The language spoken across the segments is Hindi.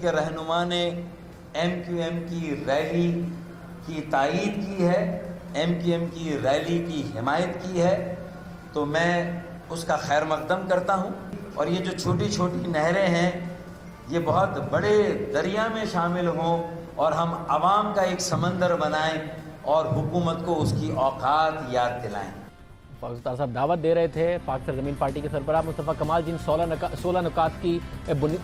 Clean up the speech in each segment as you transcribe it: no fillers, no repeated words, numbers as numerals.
के रहनुमा ने MQM की रैली की तायीद की है, MQM की रैली की हिमायत की है, तो मैं उसका खैर मकदम करता हूँ। और ये जो छोटी छोटी नहरें हैं, ये बहुत बड़े दरिया में शामिल हों और हम आवाम का एक समंदर बनाएं और हुकूमत को उसकी औकात याद दिलाएं। फारूक सत्तार साहब दावत दे रहे थे पाक सरजमीन पार्टी के सरबराह मुस्तफ़ा कमाल, जिन 16 नुकात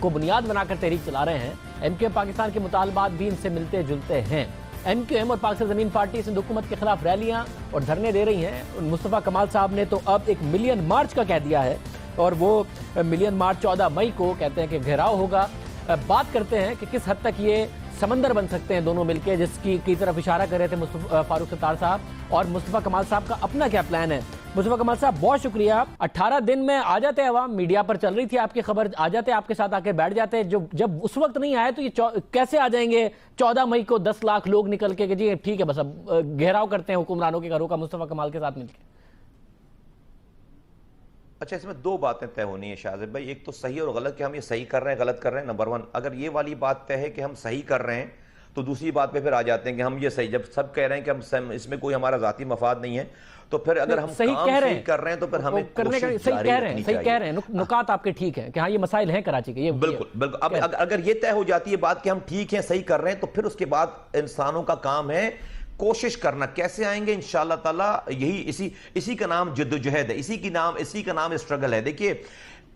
को बुनियाद बनाकर तहरीक चला रहे हैं। MQM पाकिस्तान के मुतालबात भी इनसे मिलते जुलते हैं। MQM और पाक सरजमीन पार्टी सिंध हुकूमत के खिलाफ रैलियां और धरने दे रही हैं। मुस्तफ़ा कमाल साहब ने तो अब एक मिलियन मार्च का कह दिया है, और वो मिलियन मार्च 14 मई को कहते हैं कि घेराव होगा। बात करते हैं कि किस हद तक ये समंदर बन सकते हैं दोनों मिलकर, जिसकी की तरफ इशारा कर रहे थे फारूक सत्तार साहब, और मुस्तफ़ा कमाल साहब का अपना क्या प्लान है। मुस्तफ़ा कमाल साहब बहुत शुक्रिया। 18 दिन में आ जाते हैं अवाम, मीडिया पर चल रही थी आपकी खबर, आ जाते आपके साथ आके बैठ जाते, जो जब उस वक्त नहीं आए तो ये कैसे आ जाएंगे 14 मई को 10 लाख लोग निकल के जी ठीक है बस अब घेराव करते हैं हुक्मरानों के घरों का मुस्तफ़ा कमाल के साथ मिलकर। अच्छा, इसमें दो बातें तय होनी है शाहज़ेब भाई, एक तो सही और गलत कि हम ये सही कर रहे हैं गलत कर रहे हैं। नंबर 1, अगर ये वाली बात तय है कि हम सही कर रहे हैं तो दूसरी बात पे फिर आ जाते हैं कि हम ये सही, जब सब कह रहे हैं कि हम इसमें कोई हमारा जाती मफाद नहीं है, तो फिर अगर हम सही काम सही कर रहे हैं तो फिर हमें करने का सही कह रहे हैं नुकात आपके ठीक है कि हाँ ये मसाइल हैं कराची के, ये बिल्कुल बिल्कुल। अब अगर ये तय हो जाती है बात कि हम ठीक हैं सही कर रहे हैं, तो फिर उसके बाद इंसानों का काम है कोशिश करना। कैसे आएंगे इंशाअल्लाह ताला, यही इसी का नाम जद्दोजहद है, इसी का नाम स्ट्रगल है। देखिए,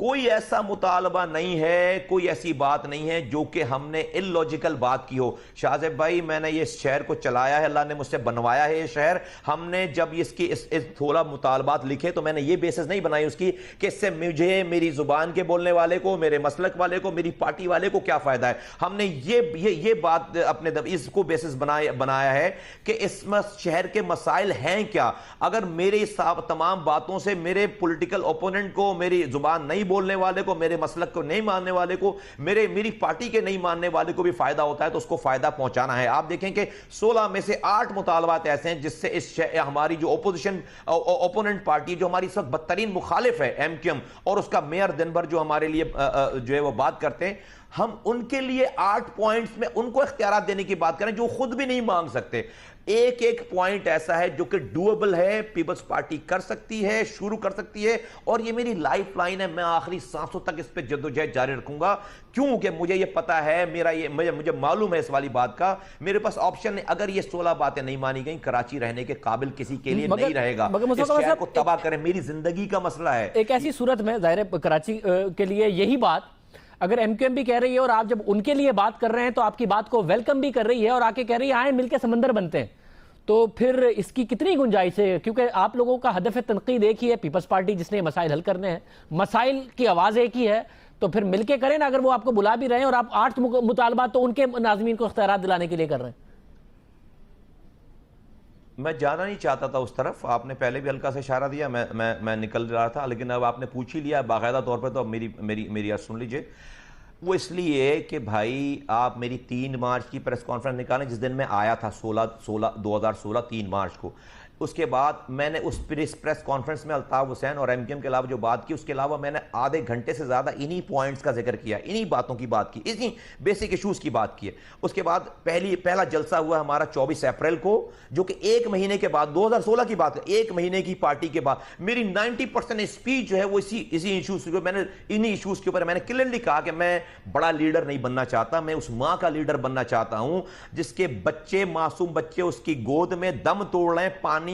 कोई ऐसा मुतालबा नहीं है, कोई ऐसी बात नहीं है जो कि हमने इलॉजिकल बात की हो। शाहज़ेब भाई, मैंने ये शहर को चलाया है, अल्लाह ने मुझसे बनवाया है ये शहर। हमने जब इसकी इस 16 मुतालबात लिखे तो मैंने ये बेसिस नहीं बनाई उसकी कि इससे मुझे, मेरी जुबान के बोलने वाले को, मेरे मसलक वाले को, मेरी पार्टी वाले को क्या फायदा है। हमने ये बात अपने इसको बेसिस बनाया है कि इस शहर के मसाइल हैं क्या। अगर मेरे तमाम बातों से मेरे पॉलिटिकल ओपोनेंट को, मेरी जुबान नहीं बोलने वाले को, मेरे मसलक को नहीं मानने वाले को, मेरी पार्टी के नहीं मानने वाले को भी फायदा होता है, तो उसको फायदा पहुंचाना है। आप देखें कि 16 में से 8 मुतालबात ऐसे हैं जिससे हमारी जो ओपोनेंट पार्टी, जो हमारी सब बदतरीन मुखालिफ है MQM, और उसका मेयर दिन भर जो हमारे लिए जो है वो बात करते हैं, हम उनके लिए 8 पॉइंट्स में उनको इख्तियारात देने की बात करें जो खुद भी नहीं मांग सकते। एक पॉइंट ऐसा है जो कि डूएबल है, पीपल्स पार्टी कर सकती है, शुरू कर सकती है, और ये मेरी लाइफ लाइन है। मैं आखिरी सांसों तक इस पे जद्दोजहद जारी रखूंगा, क्योंकि मुझे ये पता है, मुझे मालूम है इस वाली बात का। मेरे पास ऑप्शन है, अगर ये 16 बातें नहीं मानी गई, कराची रहने के काबिल किसी के लिए नहीं रहेगा। इस शहर को तबाह करें, मेरी जिंदगी का मसला है। एक ऐसी सूरत में जाहिर है कराची के लिए यही बात अगर MQM भी कह रही है, और आप जब उनके लिए बात कर रहे हैं तो आपकी बात को वेलकम भी कर रही है और आके कह रही है आए मिलकर समंदर बनते हैं, तो फिर इसकी कितनी गुंजाइश है। क्योंकि आप लोगों का हदफ तनकीद एक ही है, पीपल्स पार्टी जिसने मसाइल हल करने हैं, मसाइल की आवाज़ एक ही है, तो फिर मिलके करें ना। अगर वो आपको बुला भी रहे हैं और आप 8 मुतालबात तो उनके नाज़मीन को इख्तियारात दिलाने के लिए कर रहे हैं। मैं जाना नहीं चाहता था उस तरफ, आपने पहले भी हल्का सा इशारा दिया, मैं निकल रहा था, लेकिन अब आपने पूछ ही लिया बाकायदा तौर पर, तो अब मेरी यार सुन लीजिए। वो इसलिए कि भाई आप मेरी 3 मार्च की प्रेस कॉन्फ्रेंस निकालें, जिस दिन मैं आया था 2016 3 मार्च को। उसके बाद मैंने उस प्रेस कॉन्फ्रेंस में अल्ताफ हुसैन और MQM के अलावा जो बात की, उसके अलावा मैंने आधे घंटे से ज़्यादा इन्हीं पॉइंट्स का जिक्र किया, इन्हीं बातों की बात की, इन्हीं बेसिक इशूज़ की बात की है। उसके बाद पहला जलसा हुआ हमारा 24 अप्रैल को, जो कि 1 महीने के बाद, 2016 की बात है, 1 महीने की पार्टी के बाद मेरी 90% स्पीच जो है वो इसी इशूज़ के, मैंने इन्हीं इशूज़ के ऊपर मैंने क्लियरली कहा कि मैं बड़ा लीडर नहीं बनना चाहता, मैं उस माँ का लीडर बनना चाहता हूं जिसके बच्चे, मासूम बच्चे उसकी गोद में दम तोड़ रहे हैं पानी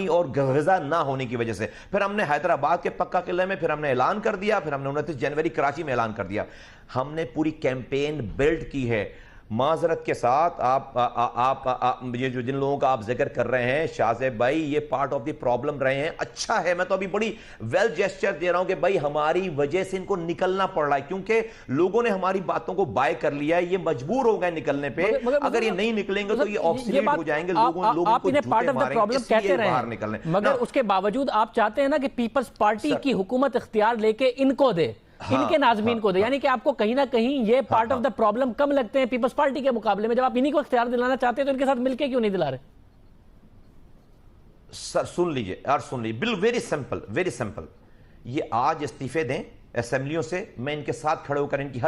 और ग़िज़ा ना होने की वजह से। फिर हमने हैदराबाद के पक्का किले में फिर हमने ऐलान कर दिया, फिर हमने 29 जनवरी कराची में ऐलान कर दिया। हमने पूरी कैंपेन बिल्ड की है। माजरत के साथ आप ये जो जिन लोगों का आप जिक्र कर रहे हैं शाहज़ेब भाई, ये पार्ट ऑफ द प्रॉब्लम रहे हैं। अच्छा है, मैं तो अभी बड़ी वेल जेस्चर दे रहा हूं कि भाई हमारी वजह से इनको निकलना पड़ रहा है, क्योंकि लोगों ने हमारी बातों को बाय कर लिया है, ये मजबूर हो गए निकलने पे। अगर ये नहीं निकलेंगे तो ये ऑब्सोलीट हो जाएंगे। आप इन्हें पार्ट ऑफ द प्रॉब्लम कहते रहे हैं, मगर उसके बावजूद आप चाहते हैं ना कि पीपल्स पार्टी की हुकूमत इख्तियार लेके इनको दे, इनके नाज़मीन को दे। यानी कि आपको कहीं ना कहीं ये पार्ट ऑफ द प्रॉब्लम कम लगते हैं पीपल्स पार्टी के मुकाबले में। जब आप इन्हीं को इख्तियार दिलाना चाहते हैं तो इनके साथ मिलके क्यों नहीं दिला रहे? सर सुन लीजिए यार, सुन लीजिए, बिल वेरी सिंपल, ये आज इस्तीफे दें, असेंबलियों से, मैं इनके साथ खड़े होकर इनकी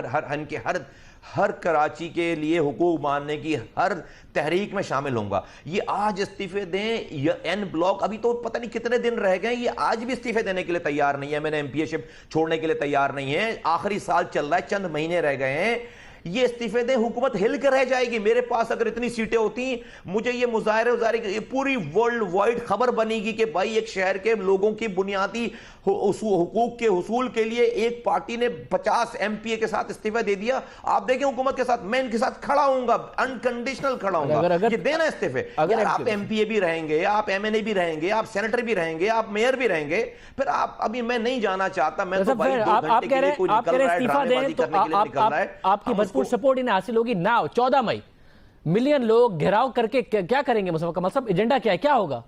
हर कराची के लिए हुकूक मानने की हर तहरीक में शामिल होऊंगा। ये आज इस्तीफे दें, ये एन ब्लॉक, अभी तो पता नहीं कितने दिन रह गए, ये आज भी इस्तीफे देने के लिए तैयार नहीं है, मैंने एमपीएशिप छोड़ने के लिए तैयार नहीं है, आखिरी साल चल रहा है, चंद महीने रह गए हैं, ये इस्तीफे दें, हुकूमत हिल कर रह जाएगी। मेरे पास अगर इतनी सीटें होती, मुझे ये मुजाहरे पूरी वर्ल्ड वाइड खबर बनेगी कि भाई एक शहर के लोगों की बुनियादी हुकूक के हुसूल के लिए एक पार्टी ने 50 एमपीए के साथ इस्तीफा दे दिया। आप देखें हुकूमत के साथ, मैं इनके साथ खड़ा हूंगा, अनकंडीशनल खड़ा हूंगा। ये देना इस्तीफे, अगर आप एमपीए भी रहेंगे, आप एमएनए भी रहेंगे, आप सेनेटर भी रहेंगे, आप मेयर भी रहेंगे, फिर आप, अभी मैं नहीं जाना चाहता, मैं तो भाई 2 घंटे के लिए कोई निकल रहा है, ड्रामेबाजी करने के लिए निकल रहा है। आपकी भरपूर सपोर्ट इन्हें हासिल होगी ना। 14 मई मिलियन लोग घेराव करके क्या करेंगे मुस्तफा कमाल साहब? एजेंडा क्या है, क्या होगा?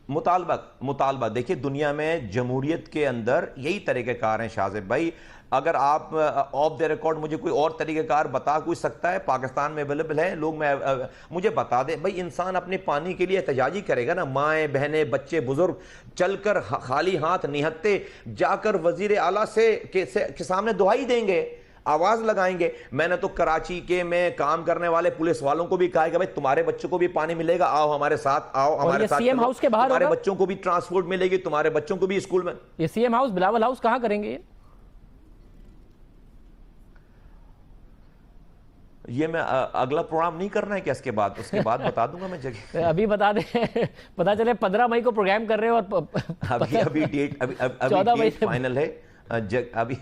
मुतालबा देखिए, दुनिया में जमहूरियत के अंदर यही तरीक़ेकार हैं शाहज़ेब भाई। अगर आप ऑफ द रिकॉर्ड मुझे कोई और तरीक़ेकार बता कोई सकता है, पाकिस्तान में अवेलेबल है लोग, मुझे बता दें भाई। इंसान अपने पानी के लिए एहतजाजी करेगा ना, माएँ बहनें बच्चे बुजुर्ग चलकर खाली हाथ निहत्ते जाकर वजीर आला के सामने दुहाई देंगे, आवाज लगाएंगे। मैंने तो कराची के में काम करने वाले पुलिस वालों को भी कहा कि भाई तुम्हारे बच्चों को भी पानी मिलेगा, आओ हमारे साथ, आओ हमारे साथ, सीएम हाउस के बाहर तुम्हारे बच्चों को भी ट्रांसपोर्ट मिलेगी, तुम्हारे बच्चों को भी स्कूल में। ये सीएम हाउस, बिलावल हाउस कहां करेंगे ये मैं अगला प्रोग्राम नहीं करना है क्या? इसके बाद, उसके बाद बता दूंगा मैं जगह। अभी बता दें, पता चले 15 मई को प्रोग्राम कर रहे हो और अभी डेट फाइनल है अभी।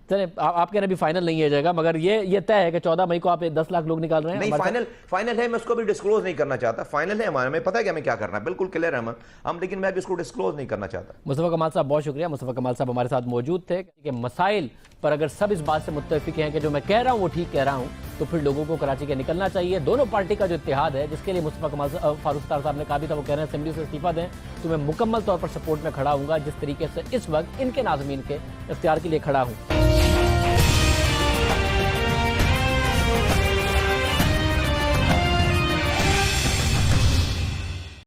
चले, आप कह रहे अभी फाइनल नहीं है जाएगा, मगर ये तय है कि 14 मई को आप 10 लाख लोग निकाल रहे हैं। नहीं, फाइनल है, मैं उसको भी डिस्क्लोज नहीं करना चाहता। फाइनल है हमारा, मैं पता है कि हमें क्या करना है, बिल्कुल क्लियर है हम, लेकिन मैं भी इसको डिस्क्लोज नहीं करना चाहता। मुस्तफा कमाल साहब बहुत शुक्रिया। मुस्तफा कमाल साहब हमारे साथ मौजूद थे कि मसाइल पर अगर सब इस बात से मुत्तफिक हैं कि जो मैं कह रहा हूं वो ठीक कह रहा हूं, तो फिर लोगों को कराची के निकलना चाहिए। दोनों पार्टी का जो इत्तेहाद है, जिसके लिए मुस्तफा कमाल फारूक सत्तार साहब ने कहा भी था, वो कह रहे हैं असेंबली से इस्तीफा दें, तो मैं मुकम्मल तौर पर सपोर्ट में खड़ा हूंगा, जिस तरीके से इस वक्त इनके नाज़मीन के इख्तियार के लिए खड़ा हूं।